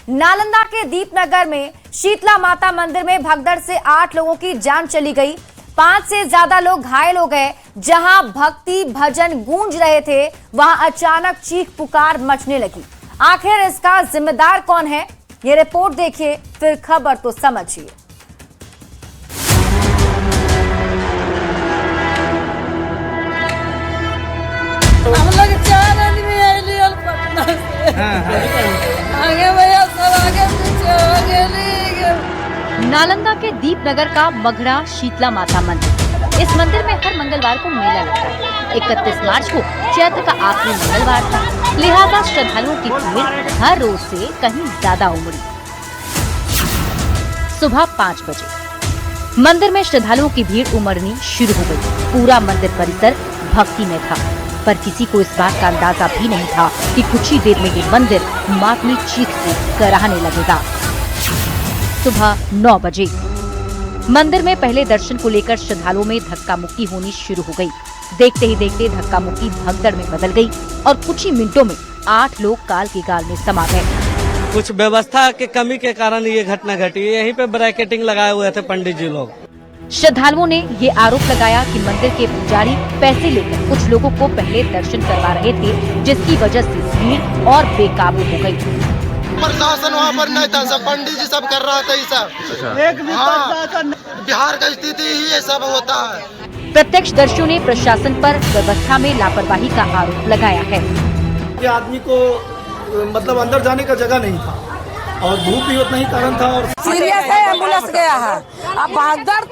नालंदा के दीपनगर में शीतला माता मंदिर में भगदड़ से 8 लोगों की जान चली गई। 5 से ज्यादा लोग घायल हो गए। जहां भक्ति भजन गूंज रहे थे, वहां अचानक चीख पुकार मचने लगी। आखिर इसका जिम्मेदार कौन है, ये रिपोर्ट देखिए, फिर खबर तो समझिए। हम लोग 4 आदमी आइली और पटना से। आगे भैया सब आगे पीछे हो गए। नालंदा के दीपनगर का मघड़ा शीतला माता मंदिर। इस मंदिर में हर मंगलवार को मेला लगता है। 31 मार्च को चैत्र का आखिरी मंगलवार था, लिहाजा श्रद्धालुओं की भीड़ हर रोज से कहीं ज्यादा उमड़ी। सुबह 5 बजे मंदिर में श्रद्धालुओं की भीड़ उमड़नी शुरू हो गई। पूरा मंदिर परिसर भक्ति में था, पर किसी को इस बात का अंदाजा भी नहीं था कि कुछ ही देर में ये मंदिर मातमी चीख से कराहने लगेगा। सुबह 9 बजे मंदिर में पहले दर्शन को लेकर श्रद्धालुओं में धक्का मुक्की होनी शुरू हो गई। देखते ही देखते धक्का मुक्की भगदड़ में बदल गई और कुछ ही मिनटों में 8 लोग काल की गाल में समा गए। कुछ व्यवस्था के कमी के कारण ये घटना घटी। यहीं पे ब्रैकेटिंग लगाए हुए थे पंडित जी लोग। श्रद्धालुओं ने ये आरोप लगाया कि मंदिर के पुजारी पैसे लेकर कुछ लोगों को पहले दर्शन करवा रहे थे, जिसकी वजह से भीड़ और बेकाबू हो गई। प्रशासन वहाँ पर नहीं था, सब पंडित जी सब कर रहा था। ये सब एक भी प्रशासन, बिहार का स्थिति ही ये सब होता है। प्रत्यक्षदर्शियों ने प्रशासन पर व्यवस्था में लापरवाही का आरोप लगाया है। ये आदमी को मतलब अंदर जाने का जगह नहीं था और धूप भी उतना ही कारण था और सीरियस है, एम्बुलेंस गया है। अब भगदड़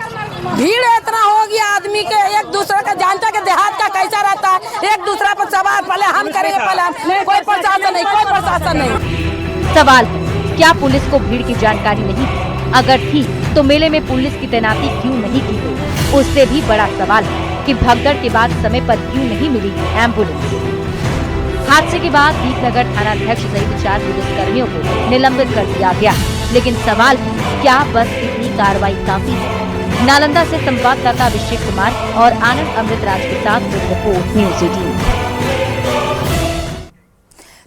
भीड़ इतना हो गया, आदमी के एक दूसरे का जानता के देहात का कैसा रहता है, एक दूसरे पर सवाल पहले हम करेंगे, पहले हम। कोई प्रशासन नहीं, कोई प्रशासन नहीं। सवाल है, क्या पुलिस को भीड़ की जानकारी नहीं थी? अगर थी तो मेले में पुलिस की तैनाती क्यों नहीं की गई? उससे भी बड़ा सवाल है कि भगदड़ के बाद समय पर क्यों नहीं मिली एम्बुलेंस? हादसे के बाद दीपनगर थानाध्यक्ष सहित 4 पुलिस कर्मियों को निलंबित कर दिया गया। लेकिन सवाल है, क्या बस इतनी कार्रवाई काफी है? नालंदा से संवाददाता अभिषेक कुमार और आनंद अमृतराज के साथ रिपोर्ट न्यूज़ 18।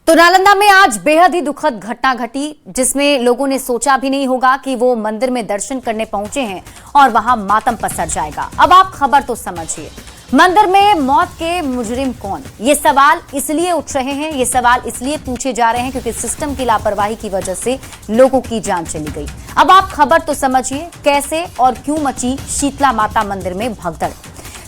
तो नालंदा में आज बेहद ही दुखद घटना घटी, जिसमें लोगों ने सोचा भी नहीं होगा कि वो मंदिर में दर्शन करने पहुंचे हैं और वहां मातम पसर जाएगा। अब आप खबर तो समझिए। मंदिर में मौत के मुजरिम कौन, ये सवाल इसलिए उठ रहे हैं, ये सवाल इसलिए पूछे जा रहे हैं क्योंकि सिस्टम की लापरवाही की वजह से लोगों की जान चली गई। अब आप खबर तो समझिए, कैसे और क्यों मची शीतला माता मंदिर में भगदड़।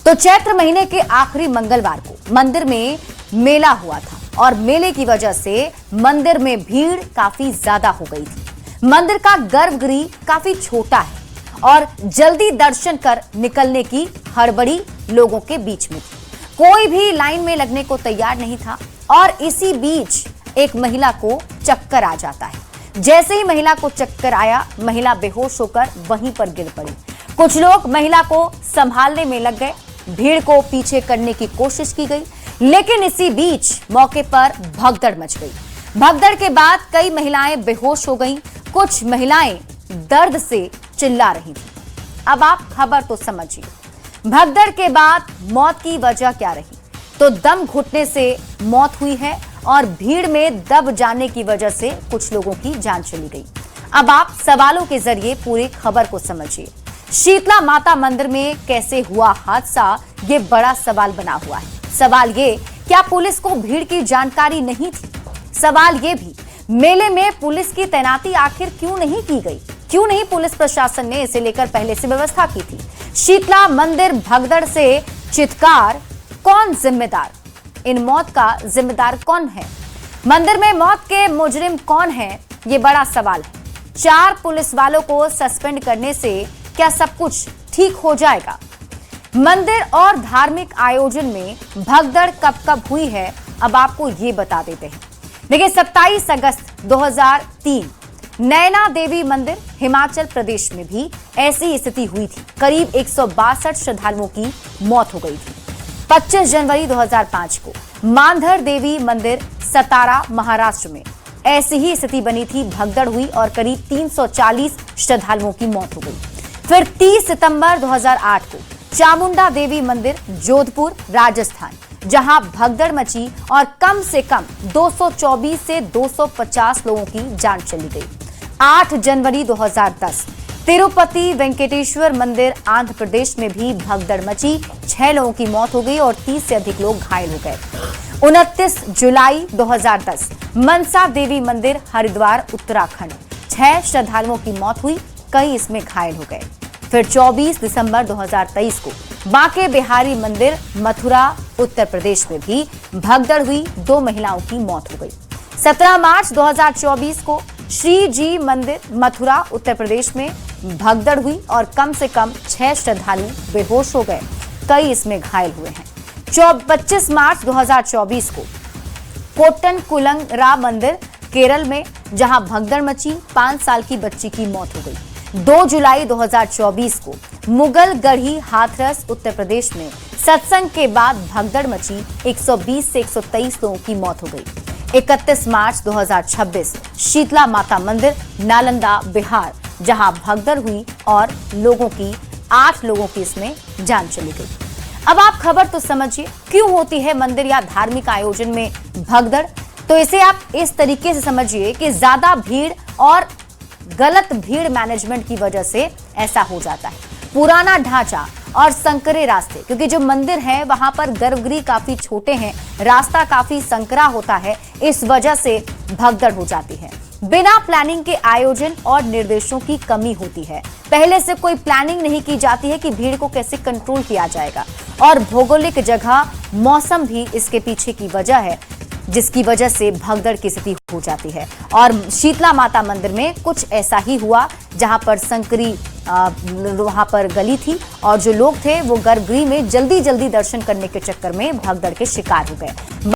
तो चैत्र महीने के आखिरी मंगलवार को मंदिर में मेला हुआ था और मेले की वजह से मंदिर में भीड़ काफी ज्यादा हो गई थी। मंदिर का गर्भगृह काफी छोटा है और जल्दी दर्शन कर निकलने की हड़बड़ी लोगों के बीच में थी। कोई भी लाइन में लगने को तैयार नहीं था और इसी बीच एक महिला को चक्कर आ जाता है। जैसे ही महिला को चक्कर आया, महिला बेहोश होकर वहीं पर गिर पड़ी। कुछ लोग महिला को संभालने में लग गए, भीड़ को पीछे करने की कोशिश की गई, लेकिन इसी बीच मौके पर भगदड़ मच गई। भगदड़ के बाद कई महिलाएं बेहोश हो गईं, कुछ महिलाएं दर्द से चिल्ला रही थी। अब आप खबर तो समझिए। भगदड़ के बाद मौत की वजह क्या रही? तो दम घुटने से मौत हुई है और भीड़ में दब जाने की वजह से कुछ लोगों की जान चली गई। अब आप सवालों के जरिए पूरी खबर को समझिए। शीतला माता मंदिर में कैसे हुआ हादसा, ये बड़ा सवाल बना हुआ है। सवाल ये, क्या पुलिस को भीड़ की जानकारी नहीं थी? सवाल ये भी, मेले में पुलिस की तैनाती आखिर क्यों नहीं की गई? क्यों नहीं पुलिस प्रशासन ने इसे लेकर पहले से व्यवस्था की थी? शीतला मंदिर भगदड़ से चित्कार, कौन जिम्मेदार? इन मौत का जिम्मेदार कौन है? मंदिर में मौत के मुजरिम कौन है? ये बड़ा सवाल है। 4 पुलिस वालों को सस्पेंड करने से क्या सब कुछ ठीक हो जाएगा? मंदिर और धार्मिक आयोजन में भगदड़ कब कब हुई है, अब आपको ये बता देते हैं। देखिए, 27 अगस्त 2003 नैना देवी मंदिर हिमाचल प्रदेश में भी ऐसी स्थिति हुई थी। करीब 162 श्रद्धालुओं की मौत हो गई थी। 25 जनवरी 2005 को मानधर देवी मंदिर सतारा महाराष्ट्र में ऐसी ही स्थिति बनी थी। भगदड़ हुई और करीब 340 श्रद्धालुओं की मौत हो गई। फिर 30 सितंबर 2008 को चामुंडा देवी मंदिर जोधपुर राजस्थान जहां भगदड़ मची और कम से कम 224 से 250 लोगों की जान चली गई। 8 जनवरी 2010 तिरुपति वेंकटेश्वर मंदिर आंध्र प्रदेश में भी भगदड़ मची, 6 लोगों की मौत हो गई और 30 से अधिक लोग घायल हो गए। 29 जुलाई 2010 मनसा देवी मंदिर हरिद्वार उत्तराखंड, 6 श्रद्धालुओं की मौत हुई, कई इसमें घायल हो गए। फिर 24 दिसंबर 2023 को बांके बिहारी मंदिर मथुरा उत्तर प्रदेश में भी भगदड़ हुई, 2 महिलाओं की मौत हो गई। 17 मार्च 2024 को श्री जी मंदिर मथुरा उत्तर प्रदेश में भगदड़ हुई और कम से कम 6 श्रद्धालु बेहोश हो गए, कई इसमें घायल हुए हैं। 25 मार्च 2024 को कोट्टन कुलंगरा मंदिर केरल में जहां भगदड़ मची, 5 साल की बच्ची की मौत हो गई। 2 जुलाई 2024 को मुगल गढ़ी हाथरस उत्तर प्रदेश में सत्संग के बाद भगदड़ मची, 120 से 123 लोगों की मौत हो गई। 31 मार्च 2026 शीतला माता मंदिर नालंदा बिहार, जहां भगदड़ हुई और 8 लोगों की इसमें जान चली गई। अब आप खबर तो समझिए क्यों होती है मंदिर या धार्मिक आयोजन में भगदड़। तो इसे आप इस तरीके से समझिए कि ज्यादा भीड़ और गलत भीड़ मैनेजमेंट की वजह से ऐसा हो जाता है। पुराना ढांचा और संकरे रास्ते, क्योंकि जो मंदिर है वहां पर गर्भगृह काफी छोटे हैं, रास्ता काफी संकरा होता है, इस वजह से भगदड़ हो जाती है। बिना प्लानिंग के आयोजन और निर्देशों की कमी होती है। पहले से कोई प्लानिंग नहीं की जाती है कि भीड़ को कैसे कंट्रोल किया जाएगा, और भौगोलिक जगह, मौसम भी इसके पीछे की वजह है, जिसकी वजह से भगदड़ की स्थिति हो जाती है। और शीतला माता मंदिर में कुछ ऐसा ही हुआ, जहां पर संकरी वहां पर गली थी और जो लोग थे वो गर्भगृह में जल्दी जल्दी दर्शन करने के चक्कर में भगदड़ के शिकार हो गए।